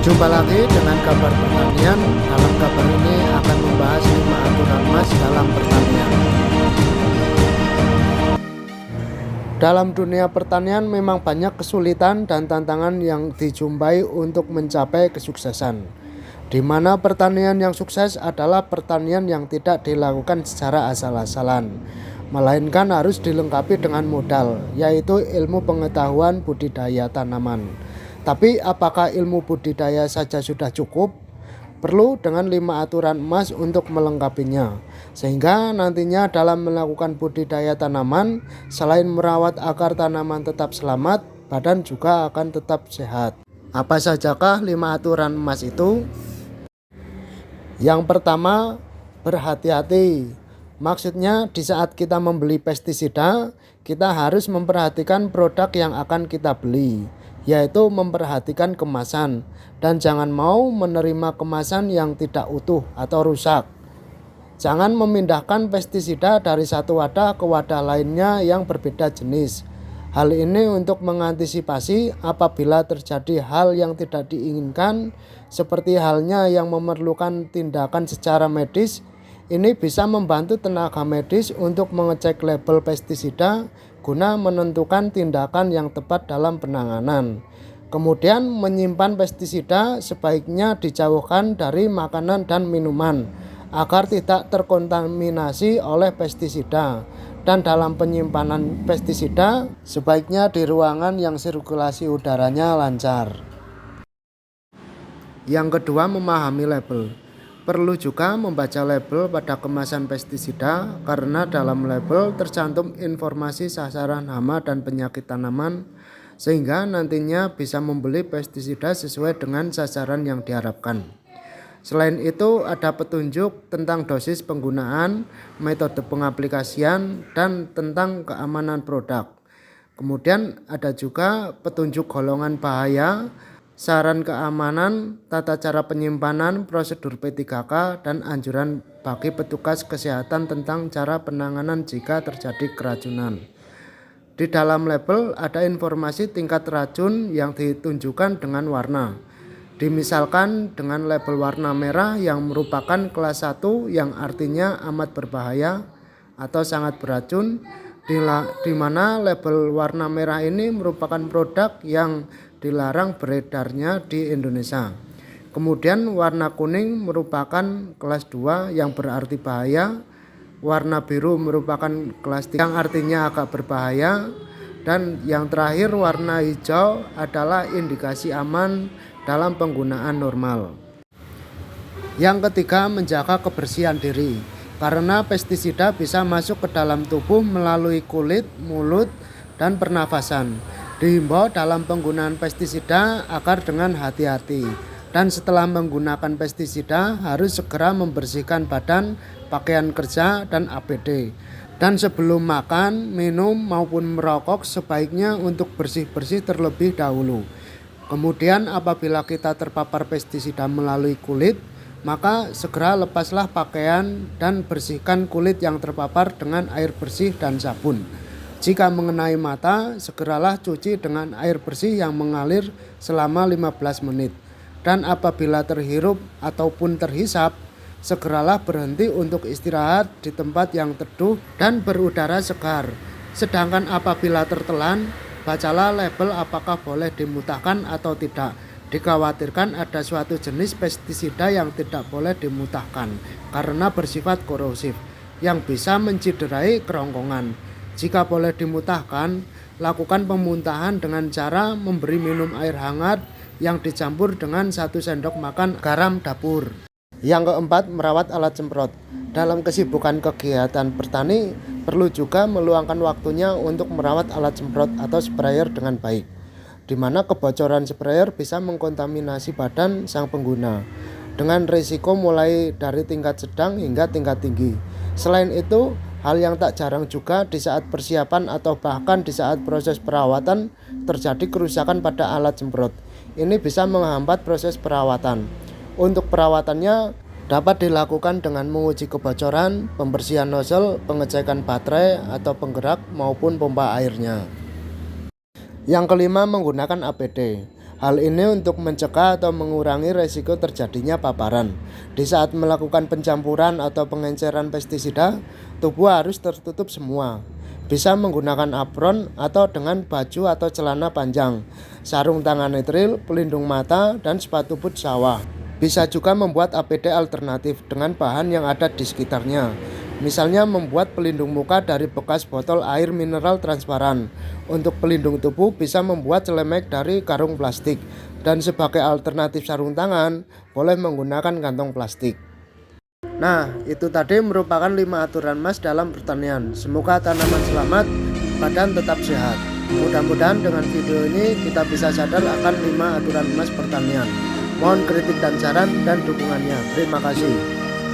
Jumpa lagi dengan kabar pertanian. Dalam kabar ini akan membahas 5 aturan emas dalam pertanian. Dalam dunia pertanian memang banyak kesulitan dan tantangan yang dijumpai untuk mencapai kesuksesan. Di mana pertanian yang sukses adalah pertanian yang tidak dilakukan secara asal-asalan, melainkan harus dilengkapi dengan modal, yaitu ilmu pengetahuan budidaya tanaman. Tapi apakah ilmu budidaya saja sudah cukup? Perlu dengan 5 aturan emas untuk melengkapinya, sehingga nantinya dalam melakukan budidaya tanaman, selain merawat akar tanaman tetap selamat, badan juga akan tetap sehat. Apa sajakah 5 aturan emas itu? Yang pertama, berhati-hati. Maksudnya di saat kita membeli pestisida, kita harus memperhatikan produk yang akan kita beli, yaitu memperhatikan kemasan, dan jangan mau menerima kemasan yang tidak utuh atau rusak. Jangan memindahkan pestisida dari satu wadah ke wadah lainnya yang berbeda jenis. Hal ini untuk mengantisipasi apabila terjadi hal yang tidak diinginkan, seperti halnya yang memerlukan tindakan secara medis. Ini bisa membantu tenaga medis untuk mengecek label pestisida guna menentukan tindakan yang tepat dalam penanganan. Kemudian menyimpan pestisida sebaiknya dijauhkan dari makanan dan minuman agar tidak terkontaminasi oleh pestisida. Dan dalam penyimpanan pestisida sebaiknya di ruangan yang sirkulasi udaranya lancar. Yang kedua, memahami label. Perlu juga membaca label pada kemasan pestisida karena dalam label tercantum informasi sasaran hama dan penyakit tanaman, sehingga nantinya bisa membeli pestisida sesuai dengan sasaran yang diharapkan. Selain itu, ada petunjuk tentang dosis penggunaan, metode pengaplikasian, dan tentang keamanan produk. Kemudian ada juga petunjuk golongan bahaya, saran keamanan, tata cara penyimpanan, prosedur P3K, dan anjuran bagi petugas kesehatan tentang cara penanganan jika terjadi keracunan. Di dalam label ada informasi tingkat racun yang ditunjukkan dengan warna. Dimisalkan dengan label warna merah yang merupakan kelas 1 yang artinya amat berbahaya atau sangat beracun, di mana label warna merah ini merupakan produk yang dilarang beredarnya di Indonesia. Kemudian warna kuning merupakan kelas 2 yang berarti bahaya, warna biru merupakan kelas 3 yang artinya agak berbahaya, dan yang terakhir warna hijau adalah indikasi aman dalam penggunaan normal. Yang ketiga, menjaga kebersihan diri, karena pestisida bisa masuk ke dalam tubuh melalui kulit, mulut, dan pernafasan. Dihimbau dalam penggunaan pestisida agar dengan hati-hati, dan setelah menggunakan pestisida harus segera membersihkan badan, pakaian kerja, dan APD. Dan sebelum makan, minum, maupun merokok sebaiknya untuk bersih-bersih terlebih dahulu. Kemudian apabila kita terpapar pestisida melalui kulit, maka segera lepaslah pakaian dan bersihkan kulit yang terpapar dengan air bersih dan sabun. Jika mengenai mata, segeralah cuci dengan air bersih yang mengalir selama 15 menit. Dan apabila terhirup ataupun terhisap, segeralah berhenti untuk istirahat di tempat yang teduh dan berudara segar. Sedangkan apabila tertelan, bacalah label apakah boleh dimutahkan atau tidak. Dikhawatirkan ada suatu jenis pestisida yang tidak boleh dimutahkan karena bersifat korosif yang bisa menciderai kerongkongan. Jika boleh dimutahkan, lakukan pemuntahan dengan cara memberi minum air hangat yang dicampur dengan 1 sendok makan garam dapur. Yang keempat, merawat alat semprot. Dalam kesibukan kegiatan bertani, perlu juga meluangkan waktunya untuk merawat alat semprot atau sprayer dengan baik, di mana kebocoran sprayer bisa mengkontaminasi badan sang pengguna, dengan risiko mulai dari tingkat sedang hingga tingkat tinggi. Selain itu, hal yang tak jarang juga di saat persiapan atau bahkan di saat proses perawatan terjadi kerusakan pada alat semprot. Ini bisa menghambat proses perawatan. Untuk perawatannya dapat dilakukan dengan menguji kebocoran, pembersihan nozzle, pengecekan baterai atau penggerak maupun pompa airnya. Yang kelima, menggunakan APD. Hal ini untuk mencegah atau mengurangi resiko terjadinya paparan. Di saat melakukan pencampuran atau pengenceran pestisida, tubuh harus tertutup semua. Bisa menggunakan apron atau dengan baju atau celana panjang, sarung tangan netril, pelindung mata, dan sepatu boot sawah. Bisa juga membuat APD alternatif dengan bahan yang ada di sekitarnya. Misalnya membuat pelindung muka dari bekas botol air mineral transparan. Untuk pelindung tubuh bisa membuat celemek dari karung plastik. Dan sebagai alternatif sarung tangan, boleh menggunakan kantong plastik. Nah, itu tadi merupakan 5 aturan Mas dalam pertanian. Semoga tanaman selamat, badan tetap sehat. Mudah-mudahan dengan video ini kita bisa sadar akan 5 aturan Mas pertanian. Mohon kritik dan saran dan dukungannya. Terima kasih.